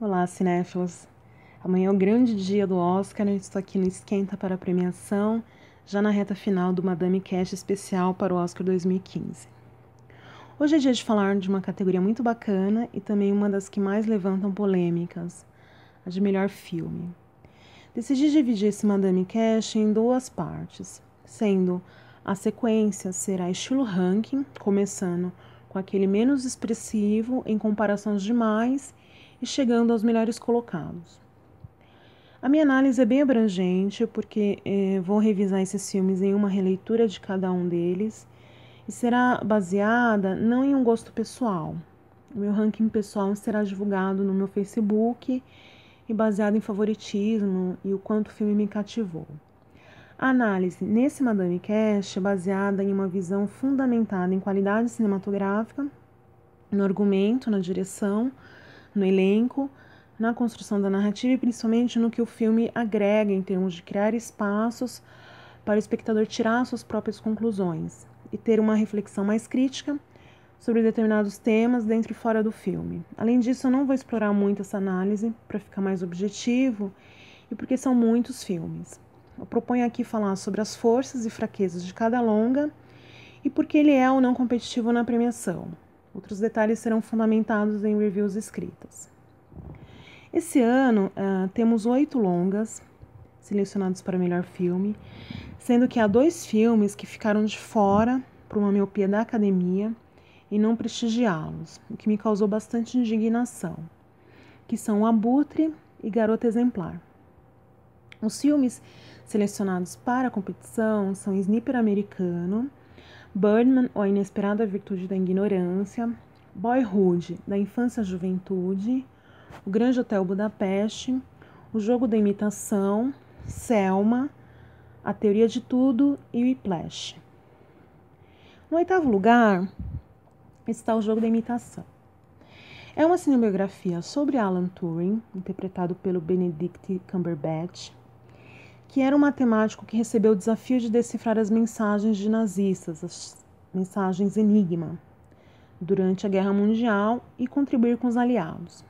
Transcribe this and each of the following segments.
Olá, cinéfilos! Amanhã é o grande dia do Oscar, eu estou aqui no Esquenta para a premiação, já na reta final do Madame Cash especial para o Oscar 2015. Hoje é dia de falar de uma categoria muito bacana e também uma das que mais levantam polêmicas, a de melhor filme. Decidi dividir esse Madame Cash em duas partes, sendo a sequência será estilo ranking, começando com aquele menos expressivo em comparação aos demais e chegando aos melhores colocados. A minha análise é bem abrangente, porque vou revisar esses filmes em uma releitura de cada um deles e será baseada não em um gosto pessoal. O meu ranking pessoal será divulgado no meu Facebook e baseado em favoritismo e o quanto o filme me cativou. A análise nesse Madame Cash é baseada em uma visão fundamentada em qualidade cinematográfica, no argumento, na direção, no elenco, na construção da narrativa e principalmente no que o filme agrega em termos de criar espaços para o espectador tirar suas próprias conclusões e ter uma reflexão mais crítica sobre determinados temas dentro e fora do filme. Além disso, eu não vou explorar muito essa análise para ficar mais objetivo e porque são muitos filmes. Eu proponho aqui falar sobre as forças e fraquezas de cada longa e por que ele é ou não competitivo na premiação. Outros detalhes serão fundamentados em reviews escritas. Esse ano, temos 8 longas selecionados para melhor filme, sendo que há 2 filmes que ficaram de fora por uma miopia da academia e não prestigiá-los, o que me causou bastante indignação, que são O Abutre e Garota Exemplar. Os filmes selecionados para a competição são Sniper Americano, Birdman, ou A Inesperada Virtude da Ignorância, Boyhood, da Infância à Juventude, O Grande Hotel Budapeste, O Jogo da Imitação, Selma, A Teoria de Tudo e Whiplash. No 8º lugar está O Jogo da Imitação. É uma cinebiografia sobre Alan Turing, interpretado pelo Benedict Cumberbatch, que era um matemático que recebeu o desafio de decifrar as mensagens de nazistas, as mensagens enigma, durante a Guerra Mundial e contribuir com os aliados.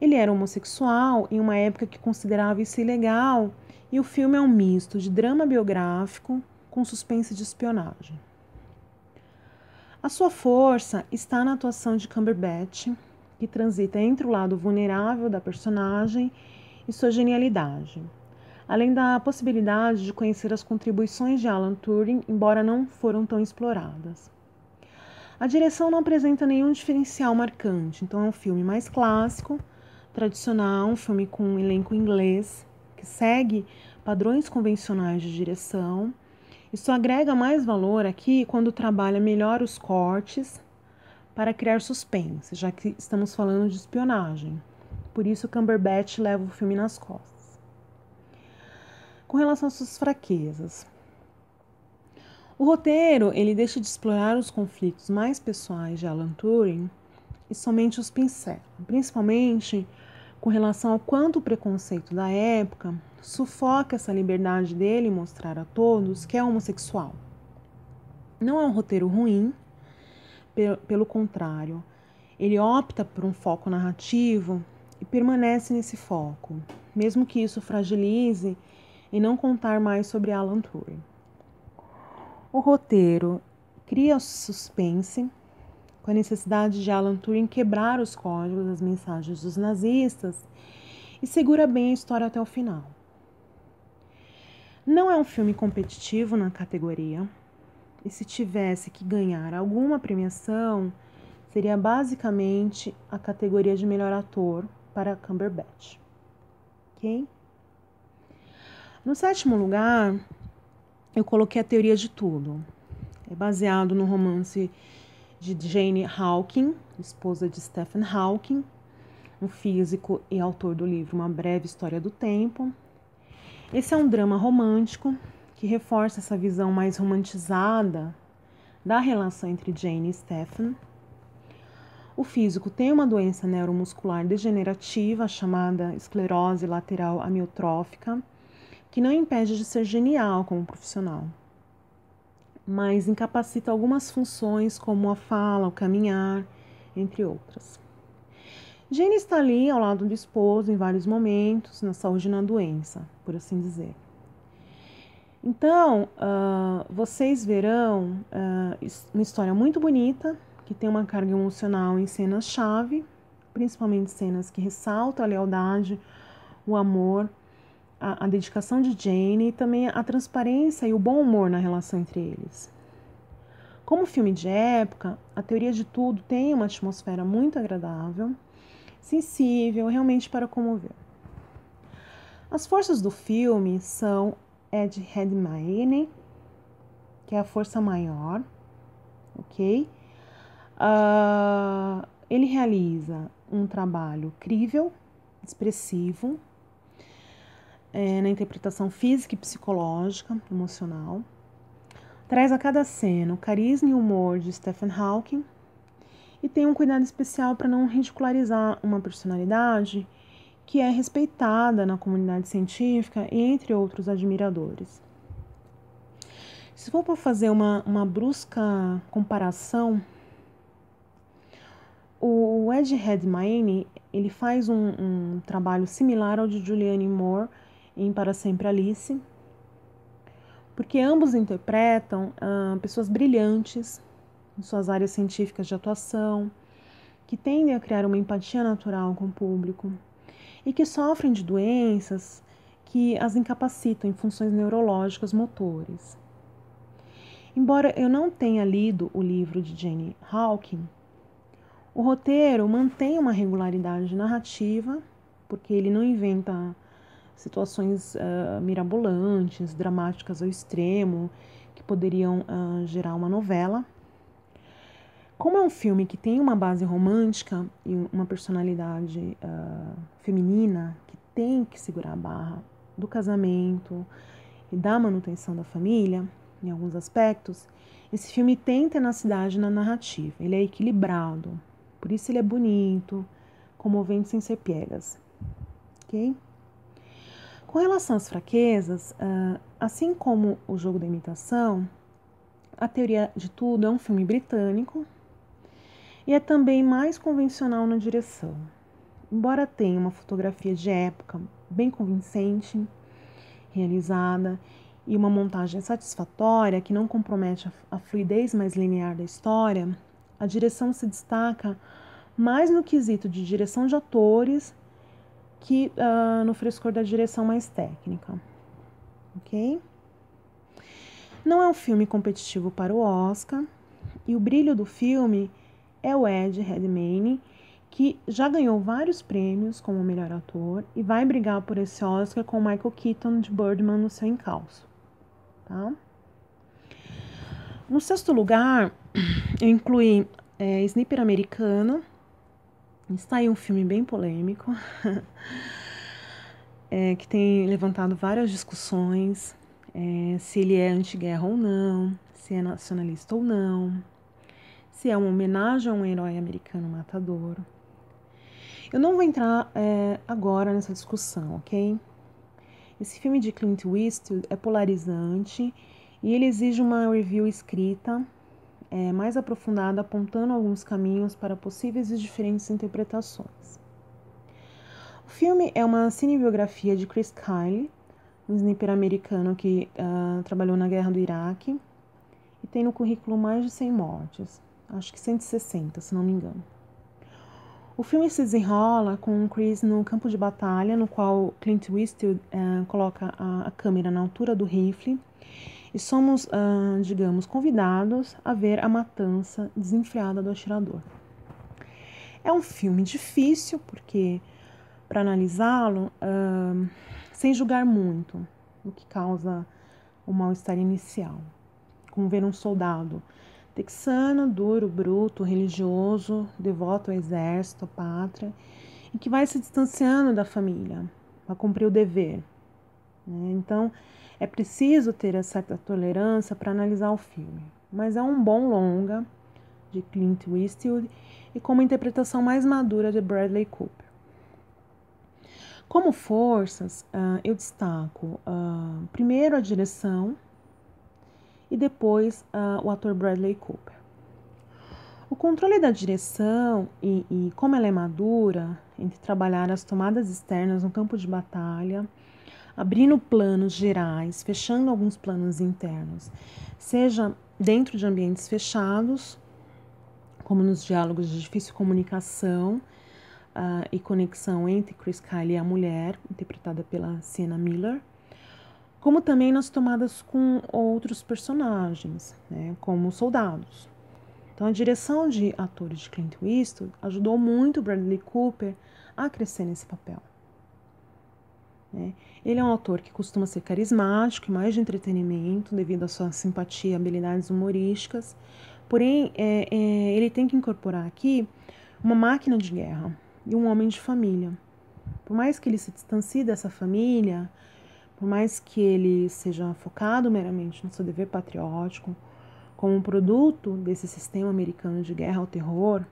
Ele era homossexual em uma época que considerava isso ilegal e o filme é um misto de drama biográfico com suspense de espionagem. A sua força está na atuação de Cumberbatch, que transita entre o lado vulnerável da personagem e sua genialidade, além da possibilidade de conhecer as contribuições de Alan Turing, embora não foram tão exploradas. A direção não apresenta nenhum diferencial marcante, então é um filme mais clássico, tradicional, um filme com um elenco inglês, que segue padrões convencionais de direção. Isso agrega mais valor aqui quando trabalha melhor os cortes para criar suspense, já que estamos falando de espionagem. Por isso, Cumberbatch leva o filme nas costas. Com relação às suas fraquezas, o roteiro ele deixa de explorar os conflitos mais pessoais de Alan Turing e somente os pincela, principalmente com relação ao quanto o preconceito da época sufoca essa liberdade dele mostrar a todos que é homossexual. Não é um roteiro ruim, pelo contrário, ele opta por um foco narrativo e permanece nesse foco, mesmo que isso fragilize em não contar mais sobre Alan Turing. O roteiro cria suspense, com a necessidade de Alan Turing quebrar os códigos das mensagens dos nazistas e segura bem a história até o final. Não é um filme competitivo na categoria, e se tivesse que ganhar alguma premiação, seria basicamente a categoria de melhor ator para Cumberbatch. Ok? No 7º lugar, eu coloquei A Teoria de Tudo. É baseado no romance de Jane Hawking, esposa de Stephen Hawking, um físico e autor do livro Uma Breve História do Tempo. Esse é um drama romântico que reforça essa visão mais romantizada da relação entre Jane e Stephen. O físico tem uma doença neuromuscular degenerativa chamada esclerose lateral amiotrófica, que não impede de ser genial como profissional, mas incapacita algumas funções como a fala, o caminhar, entre outras. Jane está ali ao lado do esposo em vários momentos, na saúde e na doença, por assim dizer. Então, vocês verão uma história muito bonita, que tem uma carga emocional em cenas-chave, principalmente cenas que ressaltam a lealdade, o amor, a dedicação de Jane e também a transparência e o bom humor na relação entre eles. Como filme de época, A Teoria de Tudo tem uma atmosfera muito agradável, sensível, realmente para comover. As forças do filme são Ed Redmayne, que é a força maior, ok? Ele realiza um trabalho crível, expressivo, na interpretação física e psicológica, emocional. Traz a cada cena o carisma e humor de Stephen Hawking e tem um cuidado especial para não ridicularizar uma personalidade que é respeitada na comunidade científica e entre outros admiradores. Se for para fazer uma brusca comparação, o Ed Redmayne ele faz um trabalho similar ao de Julianne Moore em Para Sempre Alice, porque ambos interpretam pessoas brilhantes em suas áreas científicas de atuação, que tendem a criar uma empatia natural com o público e que sofrem de doenças que as incapacitam em funções neurológicas motores. Embora eu não tenha lido o livro de Jane Hawking, o roteiro mantém uma regularidade narrativa, porque ele não inventa situações mirabolantes, dramáticas ao extremo, que poderiam gerar uma novela. Como é um filme que tem uma base romântica e uma personalidade feminina que tem que segurar a barra do casamento e da manutenção da família, em alguns aspectos, esse filme tem tenacidade na narrativa. Ele é equilibrado, por isso ele é bonito, comovente sem ser piegas. Ok? Com relação às fraquezas, assim como O Jogo da Imitação, A Teoria de Tudo é um filme britânico e é também mais convencional na direção. Embora tenha uma fotografia de época bem convincente, realizada, e uma montagem satisfatória que não compromete a fluidez mais linear da história, a direção se destaca mais no quesito de direção de atores que no frescor da direção mais técnica. Ok? Não é um filme competitivo para o Oscar, e o brilho do filme é o Ed Redmayne, que já ganhou vários prêmios como melhor ator e vai brigar por esse Oscar com Michael Keaton de Birdman no seu encalço. Tá? No sexto lugar, eu incluí Sniper Americano. Está aí um filme bem polêmico, que tem levantado várias discussões, se ele é anti-guerra ou não, se é nacionalista ou não, se é uma homenagem a um herói americano matador. Eu não vou entrar agora nessa discussão, ok? Esse filme de Clint Eastwood é polarizante e ele exige uma review escrita mais aprofundada, apontando alguns caminhos para possíveis e diferentes interpretações. O filme é uma cinebiografia de Chris Kyle, um sniper americano que trabalhou na guerra do Iraque e tem no currículo mais de 100 mortes, acho que 160, se não me engano. O filme se desenrola com o Chris no campo de batalha, no qual Clint Eastwood coloca a câmera na altura do rifle e somos, digamos, convidados a ver a matança desenfreada do atirador. É um filme difícil, porque para analisá-lo, sem julgar muito, o que causa o mal-estar inicial, como ver um soldado texano, duro, bruto, religioso, devoto ao exército, à pátria, e que vai se distanciando da família para cumprir o dever. Né? Então, é preciso ter certa tolerância para analisar o filme, mas é um bom longa de Clint Eastwood e com uma interpretação mais madura de Bradley Cooper. Como forças, eu destaco primeiro a direção e depois o ator Bradley Cooper. O controle da direção e como ela é madura entre trabalhar as tomadas externas no campo de batalha, abrindo planos gerais, fechando alguns planos internos, seja dentro de ambientes fechados, como nos diálogos de difícil comunicação e conexão entre Chris Kyle e a mulher, interpretada pela Sienna Miller, como também nas tomadas com outros personagens, né, como soldados. Então, a direção de atores de Clint Eastwood ajudou muito Bradley Cooper a crescer nesse papel. Ele é um autor que costuma ser carismático e mais de entretenimento devido à sua simpatia e habilidades humorísticas, porém, ele tem que incorporar aqui uma máquina de guerra e um homem de família. Por mais que ele se distancie dessa família, por mais que ele seja focado meramente no seu dever patriótico, como um produto desse sistema americano de guerra ao terror,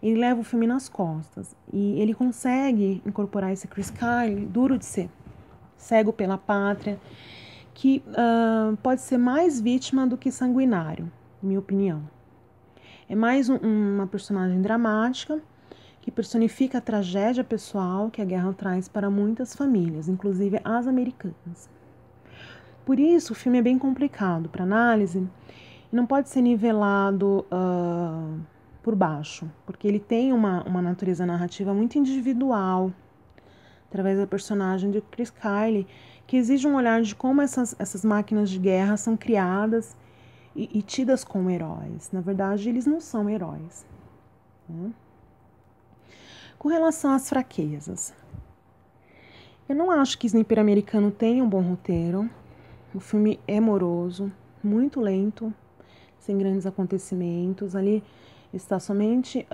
ele leva o filme nas costas e ele consegue incorporar esse Chris Kyle duro de ser, cego pela pátria, que pode ser mais vítima do que sanguinário, em minha opinião. É mais uma personagem dramática que personifica a tragédia pessoal que a guerra traz para muitas famílias, inclusive as americanas. Por isso, o filme é bem complicado para análise e não pode ser nivelado por baixo, porque ele tem uma natureza narrativa muito individual, através da personagem de Chris Kyle, que exige um olhar de como essas máquinas de guerra são criadas e tidas como heróis. Na verdade, eles não são heróis. Né? Com relação às fraquezas, eu não acho que Sniper Americano tenha um bom roteiro. O filme é moroso, muito lento, sem grandes acontecimentos. Ali está somente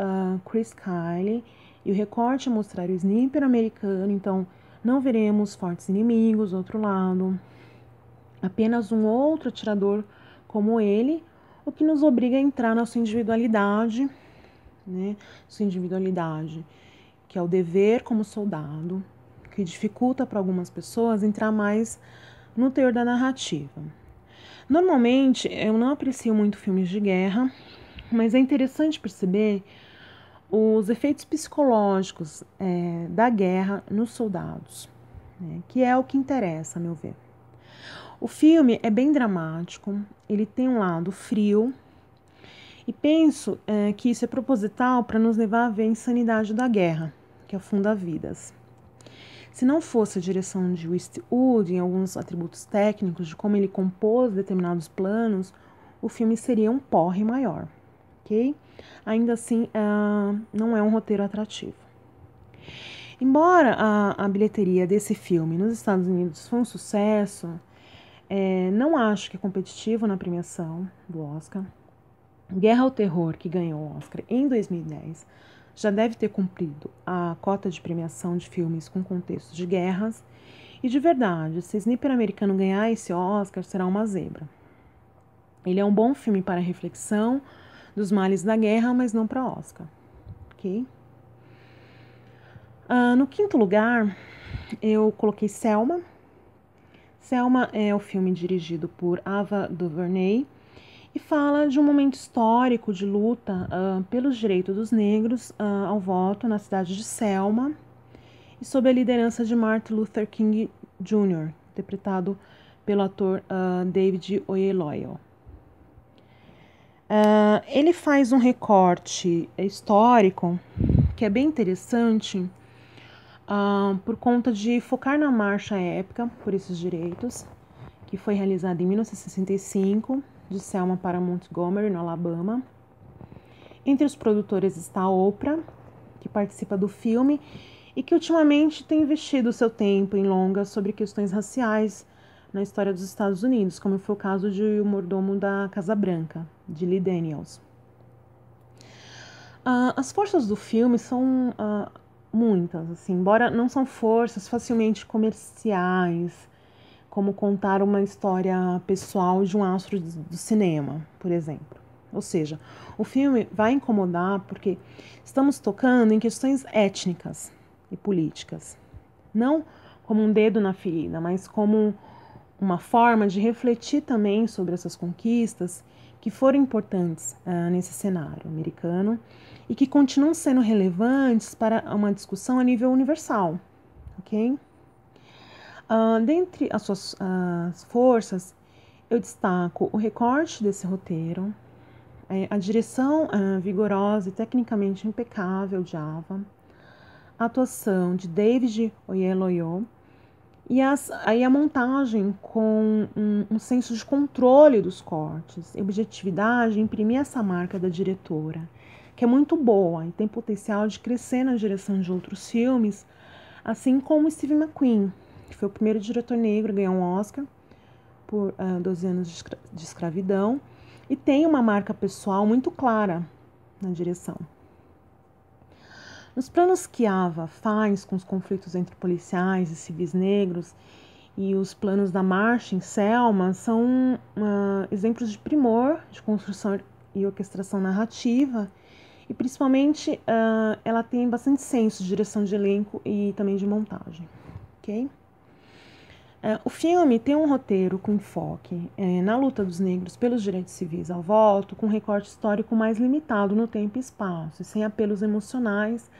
Chris Kyle e o recorte a mostrar o Sniper Americano, então não veremos fortes inimigos do outro lado, apenas um outro atirador como ele, o que nos obriga a entrar na sua individualidade, né? Sua individualidade, que é o dever como soldado, que dificulta para algumas pessoas entrar mais no teor da narrativa. Normalmente, eu não aprecio muito filmes de guerra, mas é interessante perceber os efeitos psicológicos da guerra nos soldados, né, que é o que interessa, a meu ver. O filme é bem dramático, ele tem um lado frio, e penso que isso é proposital para nos levar a ver a insanidade da guerra, que afunda vidas. Se não fosse a direção de Eastwood em alguns atributos técnicos de como ele compôs determinados planos, o filme seria um porre maior, ok? Ainda assim, não é um roteiro atrativo. Embora a bilheteria desse filme nos Estados Unidos foi um sucesso, não acho que é competitivo na premiação do Oscar. Guerra ao Terror, que ganhou o Oscar em 2010, já deve ter cumprido a cota de premiação de filmes com contextos de guerras. E de verdade, se Sniper Americano ganhar esse Oscar, será uma zebra. Ele é um bom filme para reflexão dos males da guerra, mas não para Oscar. Ok? No quinto lugar, eu coloquei Selma. Selma é o filme dirigido por Ava DuVernay e fala de um momento histórico de luta pelos direitos dos negros ao voto na cidade de Selma e sob a liderança de Martin Luther King Jr., interpretado pelo ator David Oyelowo. Ele faz um recorte histórico que é bem interessante por conta de focar na marcha épica por esses direitos, que foi realizada em 1965, de Selma para Montgomery, no Alabama. Entre os produtores está a Oprah, que participa do filme e que ultimamente tem investido seu tempo em longas sobre questões raciais na história dos Estados Unidos, como foi o caso de O Mordomo da Casa Branca, de Lee Daniels. As forças do filme são muitas, assim, embora não são forças facilmente comerciais, como contar uma história pessoal de um astro do cinema, por exemplo. Ou seja, o filme vai incomodar porque estamos tocando em questões étnicas e políticas. Não como um dedo na ferida, mas como uma forma de refletir também sobre essas conquistas que foram importantes nesse cenário americano e que continuam sendo relevantes para uma discussão a nível universal, ok? Dentre as suas forças, eu destaco o recorte desse roteiro, a direção vigorosa e tecnicamente impecável de Ava, a atuação de David Oyelowo e aí a montagem com um senso de controle dos cortes e objetividade imprimir essa marca da diretora, que é muito boa e tem potencial de crescer na direção de outros filmes, assim como Steve McQueen, que foi o primeiro diretor negro a ganhar um Oscar por 12 anos de escravidão, e tem uma marca pessoal muito clara na direção. Nos planos que Ava faz com os conflitos entre policiais e civis negros e os planos da marcha em Selma são exemplos de primor de construção e orquestração narrativa, e principalmente ela tem bastante senso de direção de elenco e também de montagem, ok? O filme tem um roteiro com enfoque na luta dos negros pelos direitos civis ao voto, com um recorte histórico mais limitado no tempo e espaço, e sem apelos emocionais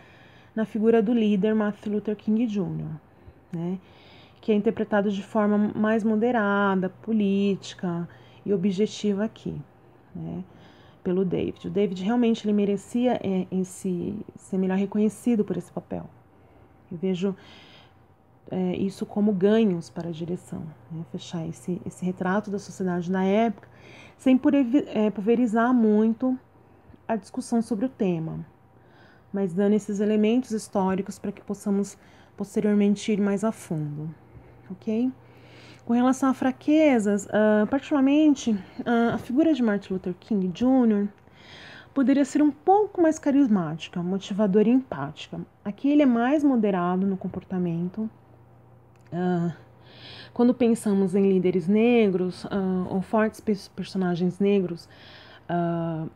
na figura do líder Martin Luther King Jr., né, que é interpretado de forma mais moderada, política e objetiva aqui, né, pelo David. O David realmente ele merecia ser melhor reconhecido por esse papel. Eu vejo isso como ganhos para a direção, né? Fechar esse retrato da sociedade na época, sem pulverizar muito a discussão sobre o tema, mas dando esses elementos históricos para que possamos posteriormente ir mais a fundo, ok? Com relação a fraquezas, particularmente a figura de Martin Luther King Jr. poderia ser um pouco mais carismática, motivadora e empática. Aqui ele é mais moderado no comportamento. Quando pensamos em líderes negros ou fortes personagens negros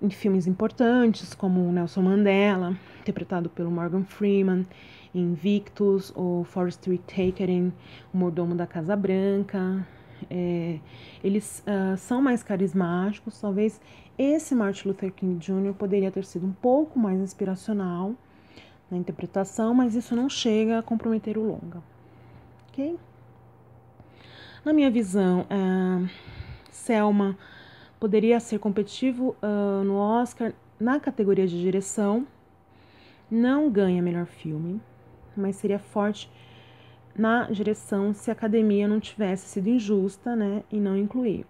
em filmes importantes, como Nelson Mandela, interpretado pelo Morgan Freeman, em Invictus, ou Forest Whitaker em O Mordomo da Casa Branca, eles são mais carismáticos. Talvez esse Martin Luther King Jr. poderia ter sido um pouco mais inspiracional na interpretação, mas isso não chega a comprometer o longa. Ok? Na minha visão, Selma poderia ser competitivo no Oscar na categoria de direção, não ganha melhor filme, mas seria forte na direção se a academia não tivesse sido injusta, né, e não incluir.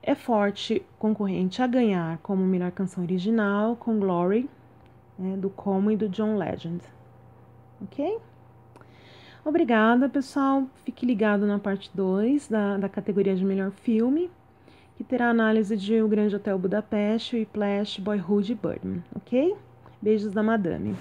É forte concorrente a ganhar como melhor canção original com Glory, né, do Como e do John Legend. Ok? Obrigada, pessoal. Fique ligado na parte 2 da categoria de melhor filme, que terá análise de O Grande Hotel Budapeste, Whiplash, Boyhood e Birdman, ok? Beijos da Madame.